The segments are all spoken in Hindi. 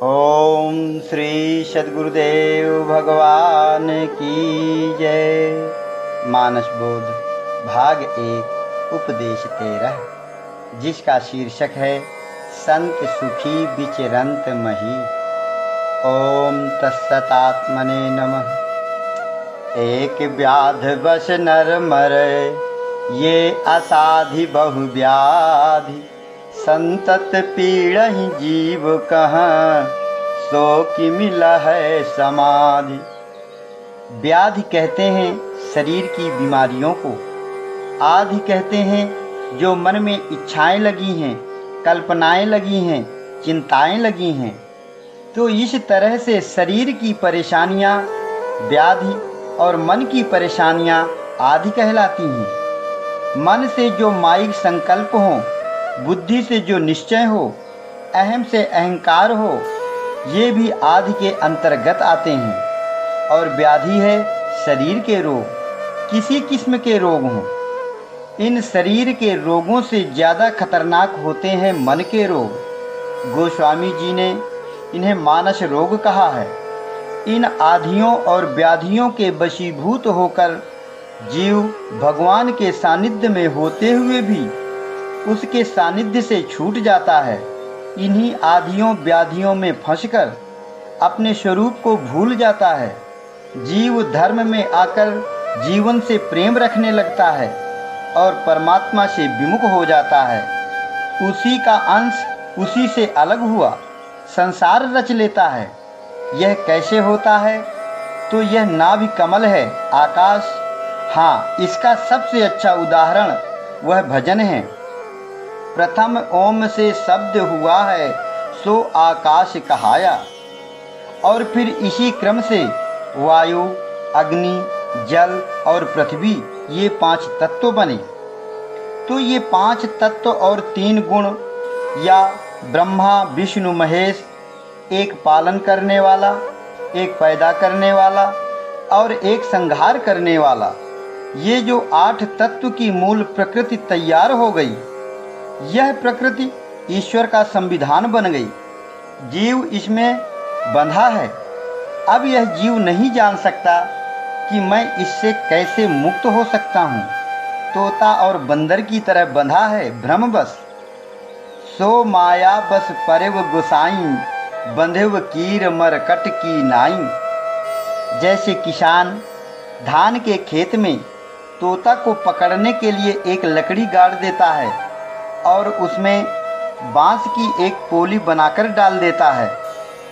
ओम श्री सद्गुरुदेव भगवान की जय। मानस बोध भाग 1 उपदेश 13, जिसका शीर्षक है संत सुखी विचरंत मही। ओम तत्सतात्मने नमः। एक व्याध बस नर मरै, ये असाधि बहु व्याधि। संतत पीड़हि जीव कहाँ, सो कि मिला है समाधि। व्याधि कहते हैं शरीर की बीमारियों को। आधि कहते हैं जो मन में इच्छाएं लगी हैं, कल्पनाएं लगी हैं, चिंताएं लगी हैं। तो इस तरह से शरीर की परेशानियां व्याधि और मन की परेशानियां आधि कहलाती हैं। मन से जो माइक संकल्प हो, बुद्धि से जो निश्चय हो, अहम से अहंकार हो, ये भी आधि के अंतर्गत आते हैं। और व्याधि है शरीर के रोग, किसी किस्म के रोग हों। इन शरीर के रोगों से ज़्यादा खतरनाक होते हैं मन के रोग। गोस्वामी जी ने इन्हें मानस रोग कहा है। इन आधियों और व्याधियों के वशीभूत होकर जीव भगवान के सानिध्य में होते हुए भी उसके सानिध्य से छूट जाता है। इन्हीं आधियों व्याधियों में फंसकर अपने स्वरूप को भूल जाता है। जीव धर्म में आकर जीवन से प्रेम रखने लगता है और परमात्मा से विमुख हो जाता है। उसी का अंश उसी से अलग हुआ संसार रच लेता है। यह कैसे होता है? तो यह नाभि कमल है, आकाश। हाँ, इसका सबसे अच्छा उदाहरण वह भजन है। प्रथम ओम से शब्द हुआ है, सो आकाश कहाया। और फिर इसी क्रम से वायु, अग्नि, जल और पृथ्वी, ये 5 तत्व बने। तो ये 5 तत्व और 3 गुण, या ब्रह्मा विष्णु महेश, एक पालन करने वाला, एक पैदा करने वाला और एक संहार करने वाला, ये जो 8 तत्व की मूल प्रकृति तैयार हो गई, यह प्रकृति ईश्वर का संविधान बन गई। जीव इसमें बंधा है। अब यह जीव नहीं जान सकता कि मैं इससे कैसे मुक्त हो सकता हूँ। तोता और बंदर की तरह बंधा है भ्रमवश। सो माया बस परेव गोसाई, बंधेव कीर मरकट की नाई। जैसे किसान धान के खेत में तोता को पकड़ने के लिए एक लकड़ी गाड़ देता है और उसमें बांस की एक पोली बनाकर डाल देता है,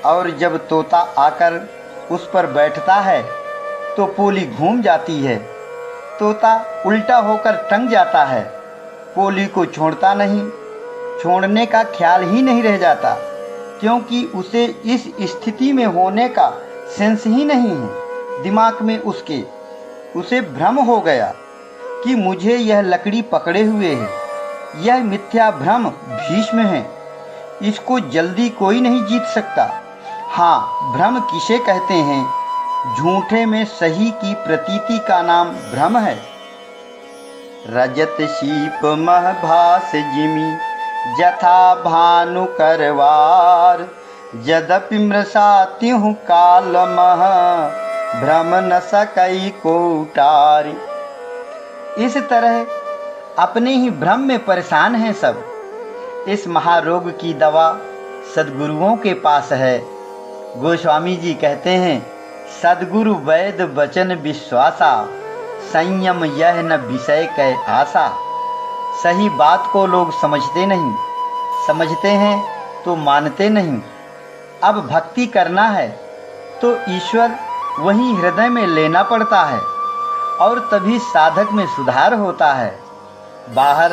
और जब तोता आकर उस पर बैठता है तो पोली घूम जाती है। तोता उल्टा होकर टंग जाता है, पोली को छोड़ता नहीं, छोड़ने का ख्याल ही नहीं रह जाता, क्योंकि उसे इस स्थिति में होने का सेंस ही नहीं है। दिमाग में उसे भ्रम हो गया कि मुझे यह लकड़ी पकड़े हुए है। यह मिथ्या भ्रम भीष्म है, इसको जल्दी कोई नहीं जीत सकता। हाँ, भ्रम किसे कहते हैं? झूठे में सही की प्रतीति का नाम भ्रम है। रजत शीप मह भास जिमि, जथा भानु करवार। यद्यपि मृषात्यहु काल मह, भ्रम न सकई को उतारि। इस तरह अपने ही भ्रम में परेशान हैं सब। इस महारोग की दवा सद्गुरुओं के पास है। गोस्वामी जी कहते हैं, सद्गुरु वैद वचन विश्वासा, संयम यह न विषय कै आशा। सही बात को लोग समझते नहीं, समझते हैं तो मानते नहीं। अब भक्ति करना है तो ईश्वर वहीं हृदय में लेना पड़ता है, और तभी साधक में सुधार होता है। बाहर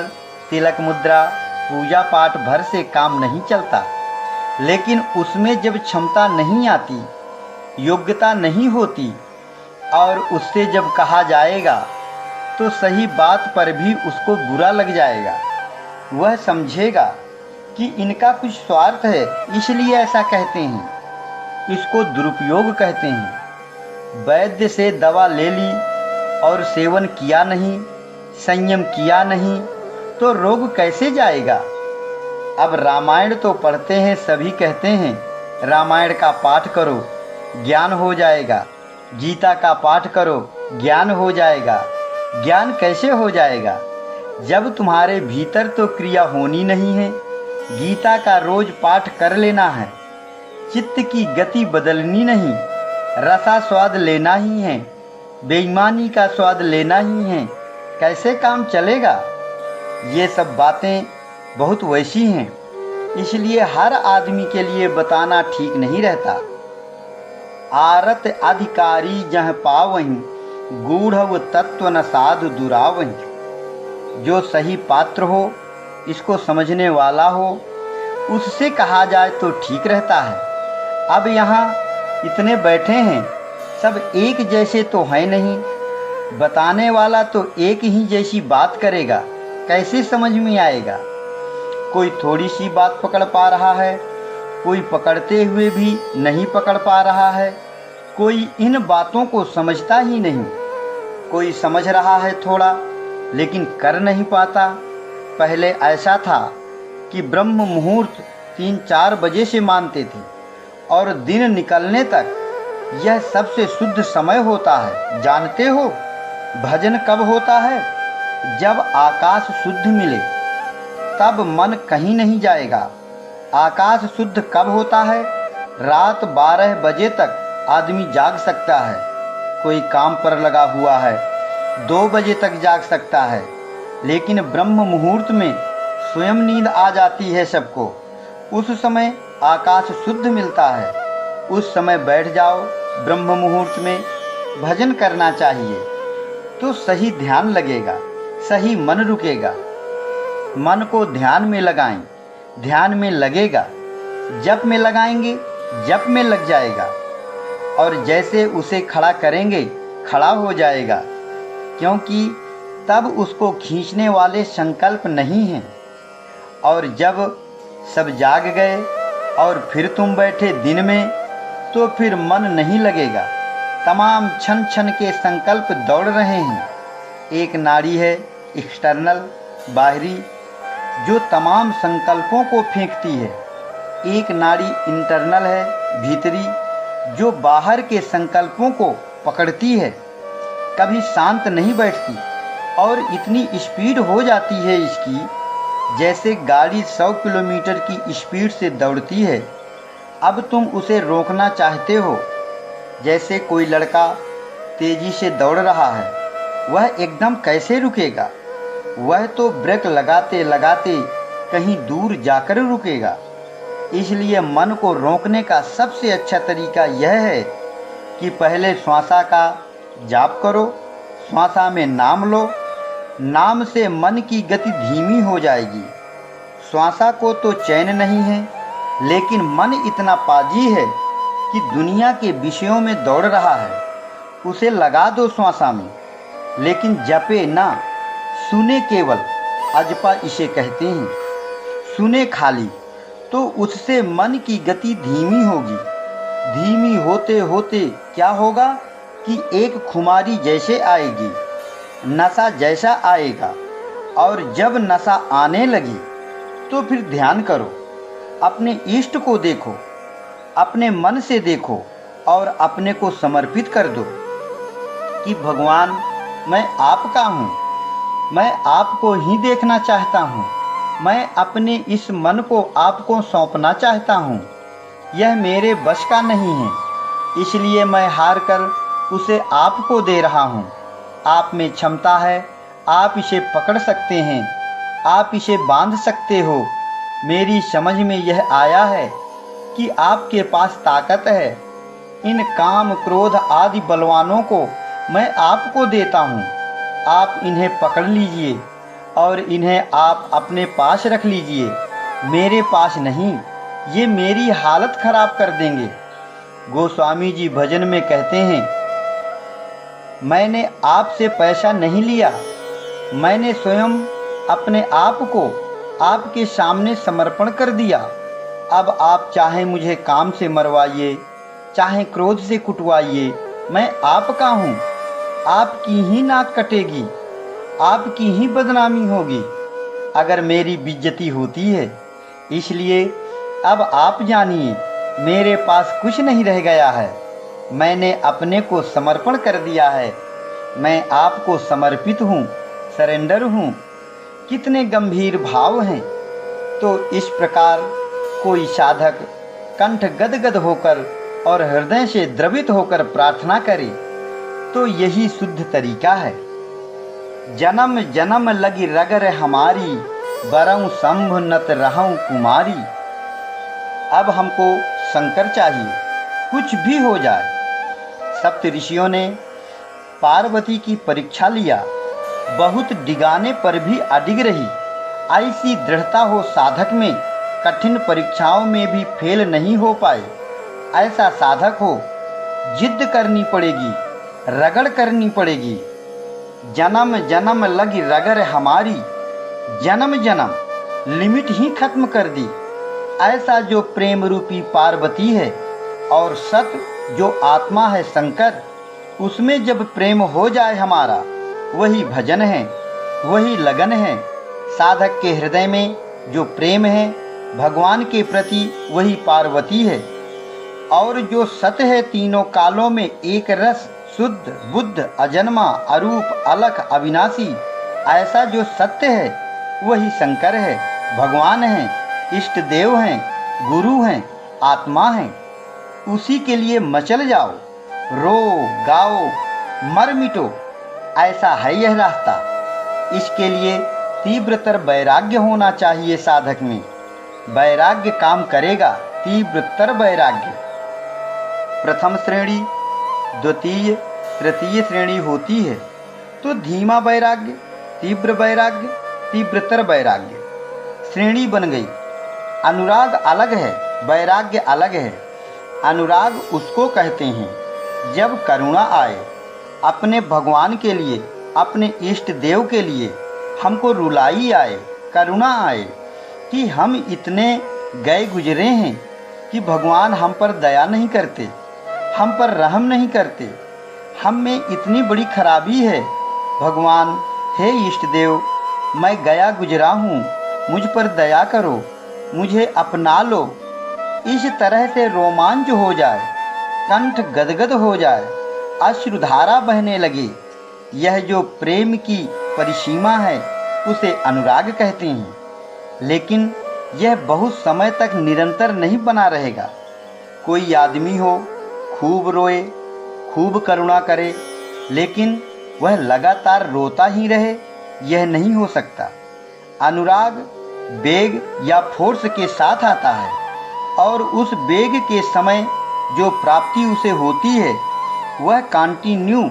तिलक मुद्रा पूजा पाठ भर से काम नहीं चलता, लेकिन उसमें जब क्षमता नहीं आती, योग्यता नहीं होती, और उससे जब कहा जाएगा तो सही बात पर भी उसको बुरा लग जाएगा। वह समझेगा कि इनका कुछ स्वार्थ है, इसलिए ऐसा कहते हैं। इसको दुरुपयोग कहते हैं। वैद्य से दवा ले ली और सेवन किया नहीं, संयम किया नहीं, तो रोग कैसे जाएगा? अब रामायण तो पढ़ते हैं, सभी कहते हैं रामायण का पाठ करो, ज्ञान हो जाएगा। गीता का पाठ करो, ज्ञान हो जाएगा। ज्ञान कैसे हो जाएगा? जब तुम्हारे भीतर तो क्रिया होनी नहीं है। गीता का रोज पाठ कर लेना है। चित्त की गति बदलनी नहीं, रसा स्वाद लेना ही है, बेईमानी का स्वाद लेना ही है। कैसे काम चलेगा? ये सब बातें बहुत वैसी हैं, इसलिए हर आदमी के लिए बताना ठीक नहीं रहता। आरत अधिकारी जह पावहीं, गूढ़ तत्व न साधु दुरावहीं। जो सही पात्र हो, इसको समझने वाला हो, उससे कहा जाए तो ठीक रहता है। अब यहाँ इतने बैठे हैं, सब एक जैसे तो हैं नहीं। बताने वाला तो एक ही जैसी बात करेगा, कैसे समझ में आएगा? कोई थोड़ी सी बात पकड़ पा रहा है, कोई पकड़ते हुए भी नहीं पकड़ पा रहा है, कोई इन बातों को समझता ही नहीं। कोई समझ रहा है थोड़ा, लेकिन कर नहीं पाता। पहले ऐसा था कि ब्रह्म मुहूर्त 3-4 बजे से मानते थे और दिन निकलने तक यह सबसे शुद्ध समय होता है। जानते हो भजन कब होता है? जब आकाश शुद्ध मिले, तब मन कहीं नहीं जाएगा। आकाश शुद्ध कब होता है? रात 12 बजे तक आदमी जाग सकता है। कोई काम पर लगा हुआ है, 2 बजे तक जाग सकता है। लेकिन ब्रह्म मुहूर्त में स्वयं नींद आ जाती है सबको। उस समय आकाश शुद्ध मिलता है। उस समय बैठ जाओ ब्रह्म मुहूर्त में। भजन करना चाहिए तो सही ध्यान लगेगा, सही मन रुकेगा। मन को ध्यान में लगाएं, ध्यान में लगेगा। जप में लगाएंगे, जप में लग जाएगा। और जैसे उसे खड़ा करेंगे, खड़ा हो जाएगा, क्योंकि तब उसको खींचने वाले संकल्प नहीं हैं। और जब सब जाग गए और फिर तुम बैठे दिन में, तो फिर मन नहीं लगेगा। तमाम क्षण क्षण के संकल्प दौड़ रहे हैं। एक नाड़ी है एक्सटर्नल, बाहरी, जो तमाम संकल्पों को फेंकती है। एक नाड़ी इंटरनल है, भीतरी, जो बाहर के संकल्पों को पकड़ती है। कभी शांत नहीं बैठती और इतनी स्पीड हो जाती है इसकी, जैसे गाड़ी 100 किलोमीटर की स्पीड से दौड़ती है। अब तुम उसे रोकना चाहते हो। जैसे कोई लड़का तेजी से दौड़ रहा है, वह एकदम कैसे रुकेगा? वह तो ब्रेक लगाते लगाते कहीं दूर जाकर रुकेगा। इसलिए मन को रोकने का सबसे अच्छा तरीका यह है कि पहले श्वासा का जाप करो, श्वासा में नाम लो। नाम से मन की गति धीमी हो जाएगी। श्वासा को तो चैन नहीं है, लेकिन मन इतना पाजी है कि दुनिया के विषयों में दौड़ रहा है। उसे लगा दो श्वासा में, लेकिन जपे ना, सुने केवल। अजपा इसे कहते हैं। सुने खाली, तो उससे मन की गति धीमी होगी। धीमी होते होते क्या होगा कि एक खुमारी जैसे आएगी, नशा जैसा आएगा। और जब नशा आने लगी, तो फिर ध्यान करो, अपने इष्ट को देखो, अपने मन से देखो और अपने को समर्पित कर दो कि भगवान, मैं आपका हूँ, मैं आपको ही देखना चाहता हूँ। मैं अपने इस मन को आपको सौंपना चाहता हूँ। यह मेरे बस का नहीं है, इसलिए मैं हार कर उसे आपको दे रहा हूँ। आप में क्षमता है, आप इसे पकड़ सकते हैं, आप इसे बांध सकते हो। मेरी समझ में यह आया है कि आपके पास ताकत है। इन काम क्रोध आदि बलवानों को मैं आपको देता हूँ। आप इन्हें पकड़ लीजिए और इन्हें आप अपने पास रख लीजिए, मेरे पास नहीं। ये मेरी हालत खराब कर देंगे। गोस्वामी जी भजन में कहते हैं, मैंने आपसे पैसा नहीं लिया, मैंने स्वयं अपने आप को आपके सामने समर्पण कर दिया। अब आप चाहे मुझे काम से मरवाइए, चाहे क्रोध से कुटवाइए, मैं आपका हूँ। आपकी ही नाक कटेगी, आपकी ही बदनामी होगी अगर मेरी बेइज्जती होती है। इसलिए अब आप जानिए मेरे पास कुछ नहीं रह गया है। मैंने अपने को समर्पण कर दिया है। मैं आपको समर्पित हूँ, सरेंडर हूँ। कितने गंभीर भाव हैं। तो इस प्रकार कोई साधक कंठ गदगद होकर और हृदय से द्रवित होकर प्रार्थना करे तो यही शुद्ध तरीका है। जन्म जन्म लगी रगर हमारी, बरऊं शंभु नत रहूं कुमारी। अब हमको शंकर चाहिए, कुछ भी हो जाए। सप्त ऋषियों ने पार्वती की परीक्षा लिया, बहुत डिगाने पर भी अडिग रही। ऐसी दृढ़ता हो साधक में, कठिन परीक्षाओं में भी फेल नहीं हो पाए। ऐसा साधक हो, जिद्द करनी पड़ेगी, रगड़ करनी पड़ेगी। जन्म जन्म लगी रगर हमारी, जन्म जन्म लिमिट ही खत्म कर दी। ऐसा जो प्रेम रूपी पार्वती है और सत जो आत्मा है शंकर, उसमें जब प्रेम हो जाए हमारा, वही भजन है, वही लगन है। साधक के हृदय में जो प्रेम है भगवान के प्रति, वही पार्वती है। और जो सत है तीनों कालों में एक रस, शुद्ध बुद्ध अजन्मा अरूप अलख अविनाशी, ऐसा जो सत्य है वही शंकर है, भगवान है, इष्ट देव हैं, गुरु हैं, आत्मा हैं। उसी के लिए मचल जाओ, रो गाओ, मर मिटो। ऐसा है यह रास्ता। इसके लिए तीव्रतर वैराग्य होना चाहिए साधक में। वैराग्य काम करेगा, तीव्रतर वैराग्य। प्रथम श्रेणी, द्वितीय, तृतीय श्रेणी होती है तो धीमा वैराग्य, तीव्र वैराग्य, तीव्रतर वैराग्य श्रेणी बन गई। अनुराग अलग है, वैराग्य अलग है। अनुराग उसको कहते हैं जब करुणा आए, अपने भगवान के लिए, अपने इष्ट देव के लिए हमको रुलाई आए, करुणा आए कि हम इतने गए गुजरे हैं कि भगवान हम पर दया नहीं करते, हम पर रहम नहीं करते, हम में इतनी बड़ी खराबी है। भगवान, हे इष्ट देव, मैं गया गुजरा हूँ, मुझ पर दया करो, मुझे अपना लो। इस तरह से रोमांच हो जाए, कंठ गदगद हो जाए, अश्रुधारा बहने लगे। यह जो प्रेम की परिसीमा है उसे अनुराग कहते हैं। लेकिन यह बहुत समय तक निरंतर नहीं बना रहेगा। कोई आदमी हो, खूब रोए, खूब करुणा करे, लेकिन वह लगातार रोता ही रहे, यह नहीं हो सकता। अनुराग वेग या फोर्स के साथ आता है और उस वेग के समय जो प्राप्ति उसे होती है वह कंटिन्यू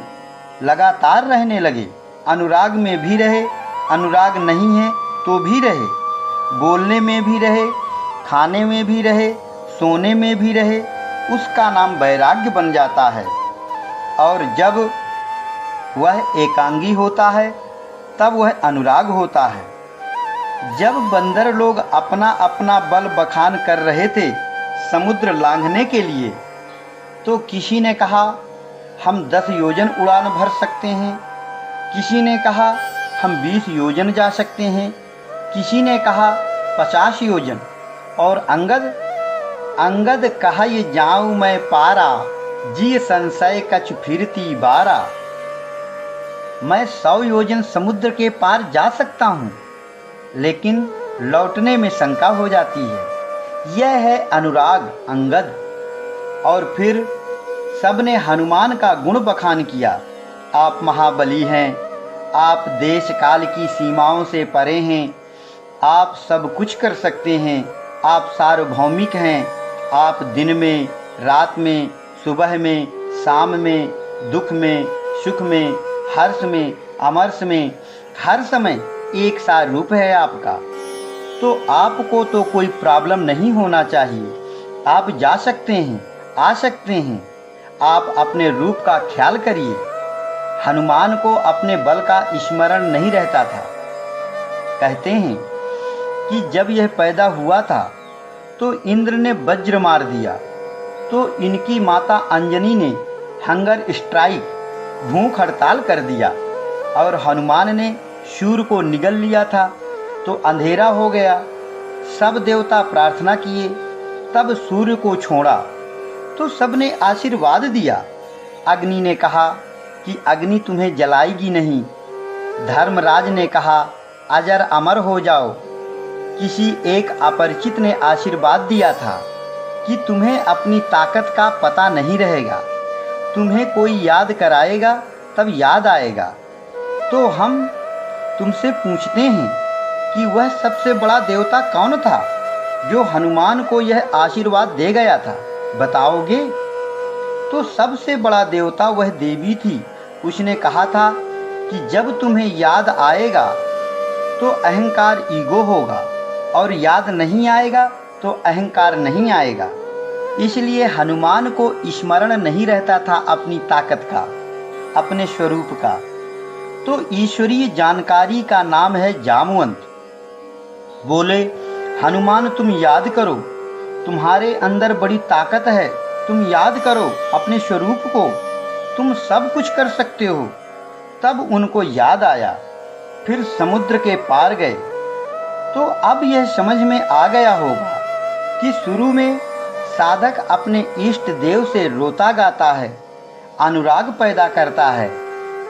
लगातार रहने लगे। अनुराग में भी रहे, अनुराग नहीं है तो भी रहे, बोलने में भी रहे, खाने में भी रहे, सोने में भी रहे, उसका नाम वैराग्य बन जाता है। और जब वह एकांगी होता है तब वह अनुराग होता है। जब बंदर लोग अपना अपना बल बखान कर रहे थे समुद्र लांघने के लिए, तो किसी ने कहा हम 10 योजन उड़ान भर सकते हैं, किसी ने कहा हम 20 योजन जा सकते हैं, किसी ने कहा 50 योजन। और अंगद कहा ये जाऊं मैं पारा, जी संशय कछ फिरती बारा। मैं 100 योजन समुद्र के पार जा सकता हूँ, लेकिन लौटने में शंका हो जाती है। यह है अनुराग, अंगद। और फिर सबने हनुमान का गुण बखान किया। आप महाबली हैं, आप देश काल की सीमाओं से परे हैं, आप सब कुछ कर सकते हैं, आप सार्वभौमिक हैं, आप दिन में, रात में, सुबह में, शाम में, दुख में, सुख में, हर्ष में, अमर्ष में, हर समय एक सा रूप है आपका। तो आपको तो कोई प्रॉब्लम नहीं होना चाहिए। आप जा सकते हैं, आ सकते हैं। आप अपने रूप का ख्याल करिए। हनुमान को अपने बल का स्मरण नहीं रहता था। कहते हैं कि जब यह पैदा हुआ था तो इंद्र ने वज्र मार दिया, तो इनकी माता अंजनी ने हंगर स्ट्राइक, भूख हड़ताल कर दिया, और हनुमान ने सूर्य को निगल लिया था तो अंधेरा हो गया। सब देवता प्रार्थना किए, तब सूर्य को छोड़ा तो सबने आशीर्वाद दिया। अग्नि ने कहा कि अग्नि तुम्हें जलाएगी नहीं। धर्मराज ने कहा अजर अमर हो जाओ। किसी एक अपरिचित ने आशीर्वाद दिया था कि तुम्हें अपनी ताकत का पता नहीं रहेगा, तुम्हें कोई याद कराएगा तब याद आएगा। तो हम तुमसे पूछते हैं कि वह सबसे बड़ा देवता कौन था जो हनुमान को यह आशीर्वाद दे गया था, बताओगे? तो सबसे बड़ा देवता वह देवी थी। उसने कहा था कि जब तुम्हें याद आएगा तो अहंकार ईगो होगा और याद नहीं आएगा तो अहंकार नहीं आएगा। इसलिए हनुमान को स्मरण नहीं रहता था अपनी ताकत का, अपने स्वरूप का। तो ईश्वरीय जानकारी का नाम है जामवंत। बोले हनुमान तुम याद करो, तुम्हारे अंदर बड़ी ताकत है, तुम याद करो अपने स्वरूप को, तुम सब कुछ कर सकते हो। तब उनको याद आया, फिर समुद्र के पार गए। तो अब यह समझ में आ गया होगा कि शुरू में साधक अपने इष्ट देव से रोता गाता है, अनुराग पैदा करता है,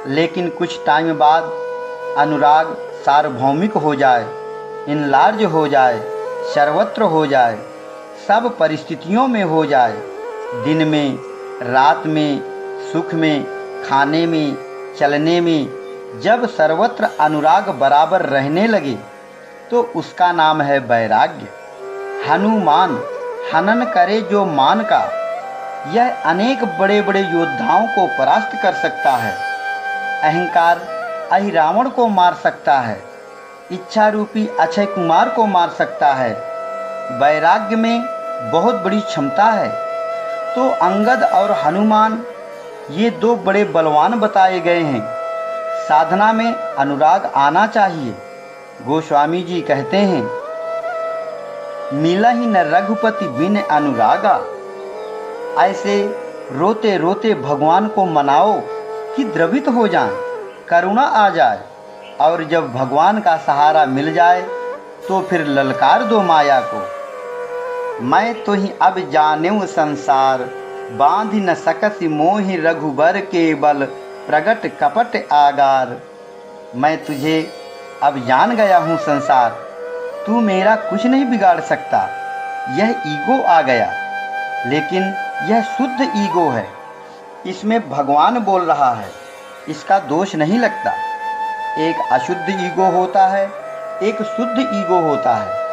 लेकिन कुछ टाइम बाद अनुराग सार्वभौमिक हो जाए, इनलार्ज हो जाए, सर्वत्र हो जाए, सब परिस्थितियों में हो जाए, दिन में, रात में, सुख में, खाने में, चलने में, जब सर्वत्र अनुराग बराबर रहने लगे तो उसका नाम है वैराग्य। हनुमान हनन करे जो मान का, यह अनेक बड़े बड़े योद्धाओं को परास्त कर सकता है। अहंकार अहिरावण को मार सकता है, इच्छा रूपी अक्षय कुमार को मार सकता है। वैराग्य में बहुत बड़ी क्षमता है। तो अंगद और हनुमान ये दो बड़े बलवान बताए गए हैं। साधना में अनुराग आना चाहिए। गोस्वामी जी कहते हैं मिला ही न रघुपति बिन अनुरागा। ऐसे रोते रोते भगवान को मनाओ कि द्रवित हो जाएं, करुणा आ जाए, और जब भगवान का सहारा मिल जाए तो फिर ललकार दो माया को। मैं तो ही अब जानेऊ संसार, बांध न सकसि मोहि रघुबर के बल, प्रगट कपट आगार। मैं तुझे अब जान गया हूँ संसार, तू मेरा कुछ नहीं बिगाड़ सकता। यह ईगो आ गया, लेकिन यह शुद्ध ईगो है। इसमें भगवान बोल रहा है, इसका दोष नहीं लगता। एक अशुद्ध ईगो होता है, एक शुद्ध ईगो होता है।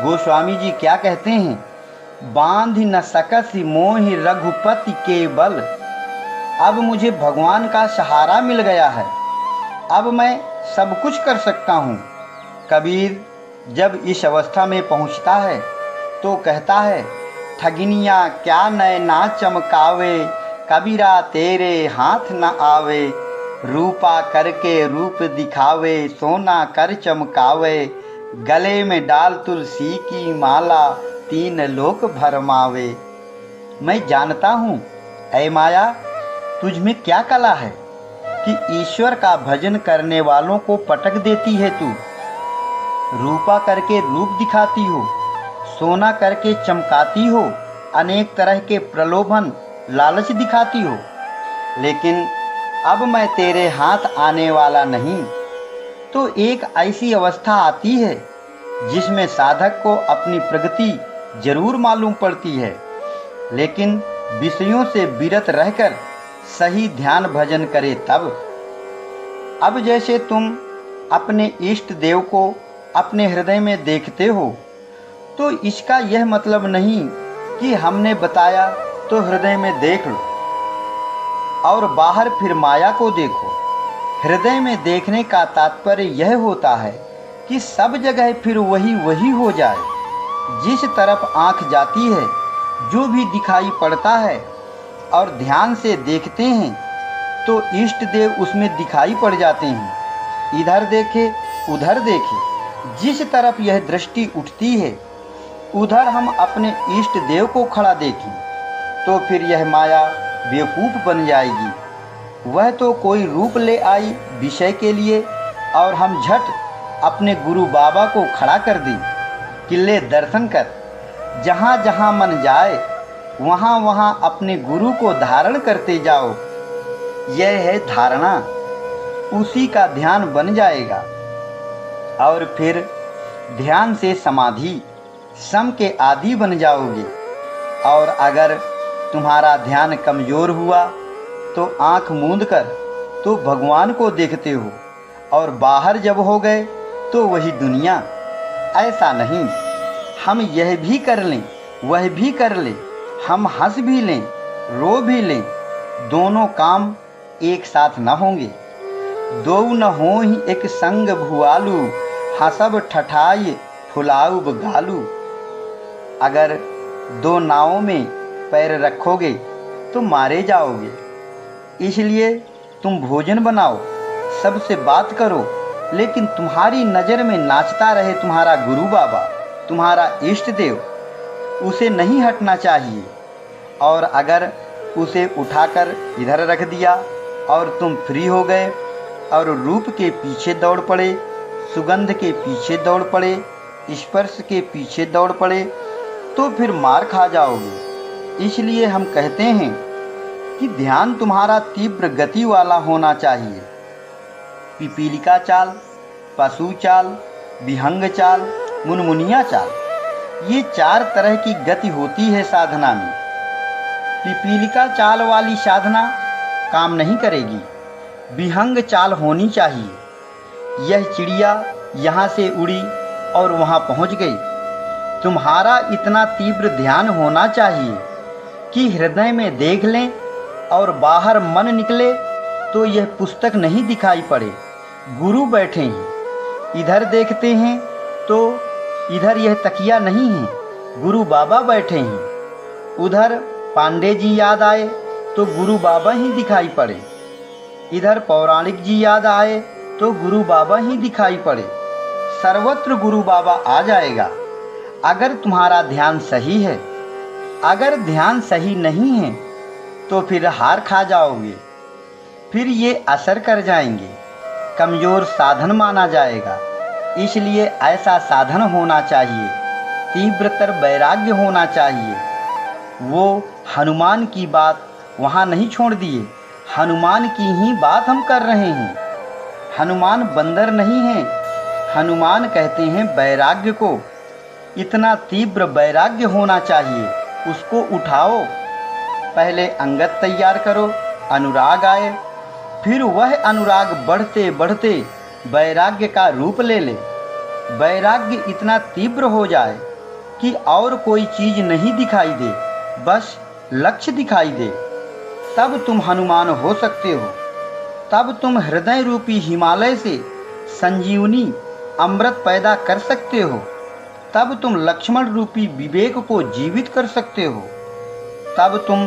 गोस्वामी जी क्या कहते हैं, बांध न सकसि मोहि रघुपति के बल। अब मुझे भगवान का सहारा मिल गया है, अब मैं सब कुछ कर सकता हूँ। कबीर जब इस अवस्था में पहुँचता है तो कहता है, ठगिनिया क्या नैना चमकावे, कबीरा तेरे हाथ न आवे। रूपा करके रूप दिखावे, सोना कर चमकावे। गले में डाल तुलसी की माला, तीन लोक भरमावे। मैं जानता हूँ ऐ माया, तुझ में क्या कला है कि ईश्वर का भजन करने वालों को पटक देती है। तू रूपा करके रूप दिखाती हो, सोना करके चमकाती हो, अनेक तरह के प्रलोभन लालच दिखाती हो, लेकिन अब मैं तेरे हाथ आने वाला नहीं। तो एक ऐसी अवस्था आती है जिसमें साधक को अपनी प्रगति जरूर मालूम पड़ती है, लेकिन विषयों से विरत रहकर सही ध्यान भजन करे तब। अब जैसे तुम अपने इष्ट देव को अपने हृदय में देखते हो, तो इसका यह मतलब नहीं कि हमने बताया तो हृदय में देख लो और बाहर फिर माया को देखो। हृदय में देखने का तात्पर्य यह होता है कि सब जगह फिर वही वही हो जाए। जिस तरफ आंख जाती है, जो भी दिखाई पड़ता है और ध्यान से देखते हैं तो इष्ट देव उसमें दिखाई पड़ जाते हैं। इधर देखे उधर देखे, जिस तरफ यह दृष्टि उठती है उधर हम अपने इष्ट देव को खड़ा देखें तो फिर यह माया बेवकूफ़ बन जाएगी। वह तो कोई रूप ले आई विषय के लिए और हम झट अपने गुरु बाबा को खड़ा कर दें कि ले दर्शन कर। जहाँ जहाँ मन जाए वहाँ वहाँ अपने गुरु को धारण करते जाओ। यह है धारणा, उसी का ध्यान बन जाएगा। और फिर ध्यान से समाधि, सम के आदि बन जाओगे। और अगर तुम्हारा ध्यान कमज़ोर हुआ तो आँख मूंद कर तो भगवान को देखते हो, और बाहर जब हो गए तो वही दुनिया। ऐसा नहीं, हम यह भी कर लें वह भी कर लें, हम हंस भी लें रो भी लें, दोनों काम एक साथ न होंगे। दो न हो ही एक संग भुआलू, हंसब ठठाई फुलाऊब गालू। अगर दो नावों में पैर रखोगे तो मारे जाओगे। इसलिए तुम भोजन बनाओ, सबसे बात करो, लेकिन तुम्हारी नज़र में नाचता रहे तुम्हारा गुरु बाबा, तुम्हारा इष्ट देव, उसे नहीं हटना चाहिए। और अगर उसे उठाकर इधर रख दिया और तुम फ्री हो गए और रूप के पीछे दौड़ पड़े, सुगंध के पीछे दौड़ पड़े, स्पर्श के पीछे दौड़ पड़े, तो फिर मार खा जाओगे। इसलिए हम कहते हैं कि ध्यान तुम्हारा तीव्र गति वाला होना चाहिए। पिपीलिका चाल, पशु चाल, विहंग चाल, मुनमुनिया चाल, ये 4 तरह की गति होती है साधना में। पिपीलिका चाल वाली साधना काम नहीं करेगी, विहंग चाल होनी चाहिए। यह चिड़िया यहाँ से उड़ी और वहाँ पहुँच गई। तुम्हारा इतना तीव्र ध्यान होना चाहिए कि हृदय में देख लें और बाहर मन निकले तो यह पुस्तक नहीं दिखाई पड़े, गुरु बैठे हैं। इधर देखते हैं तो इधर यह तकिया नहीं है, गुरु बाबा बैठे हैं। उधर पांडे जी याद आए तो गुरु बाबा ही दिखाई पड़े। इधर पौराणिक जी याद आए तो गुरु बाबा ही दिखाई पड़े। सर्वत्र गुरु बाबा आ जाएगा अगर तुम्हारा ध्यान सही है। अगर ध्यान सही नहीं है तो फिर हार खा जाओगे, फिर ये असर कर जाएंगे, कमज़ोर साधन माना जाएगा। इसलिए ऐसा साधन होना चाहिए, तीव्रतर वैराग्य होना चाहिए। वो हनुमान की बात वहाँ नहीं छोड़ दिए, हनुमान की ही बात हम कर रहे हैं। हनुमान बंदर नहीं है, हनुमान कहते हैं वैराग्य को। इतना तीव्र वैराग्य होना चाहिए, उसको उठाओ। पहले अंगत तैयार करो, अनुराग आए, फिर वह अनुराग बढ़ते बढ़ते वैराग्य का रूप ले ले। वैराग्य इतना तीव्र हो जाए कि और कोई चीज़ नहीं दिखाई दे, बस लक्ष्य दिखाई दे। तब तुम हनुमान हो सकते हो। तब तुम हृदय रूपी हिमालय से संजीवनी अमृत पैदा कर सकते हो। तब तुम लक्ष्मण रूपी विवेक को जीवित कर सकते हो। तब तुम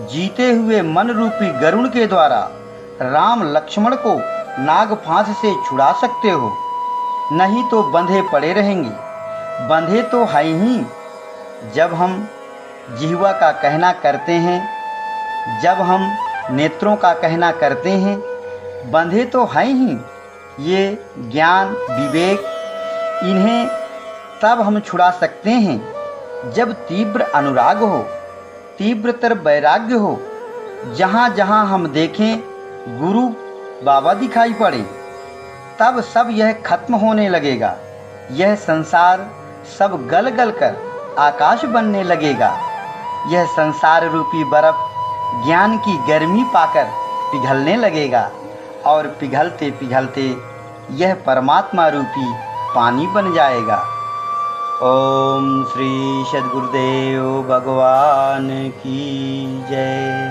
जीते हुए मन रूपी गरुड़ के द्वारा राम लक्ष्मण को नाग फांस से छुड़ा सकते हो। नहीं तो बंधे पड़े रहेंगे। बंधे तो है ही। जब हम जिह्वा का कहना करते हैं, जब हम नेत्रों का कहना करते हैं, बंधे तो हैं ही। ये ज्ञान विवेक, इन्हें तब हम छुड़ा सकते हैं जब तीव्र अनुराग हो, तीव्रतर वैराग्य हो। जहाँ जहाँ हम देखें गुरु बाबा दिखाई पड़े, तब सब यह खत्म होने लगेगा। यह संसार सब गल गल कर आकाश बनने लगेगा। यह संसार रूपी बर्फ ज्ञान की गर्मी पाकर पिघलने लगेगा, और पिघलते पिघलते यह परमात्मा रूपी पानी बन जाएगा। ओम श्री सद्गुरुदेव भगवान की जय।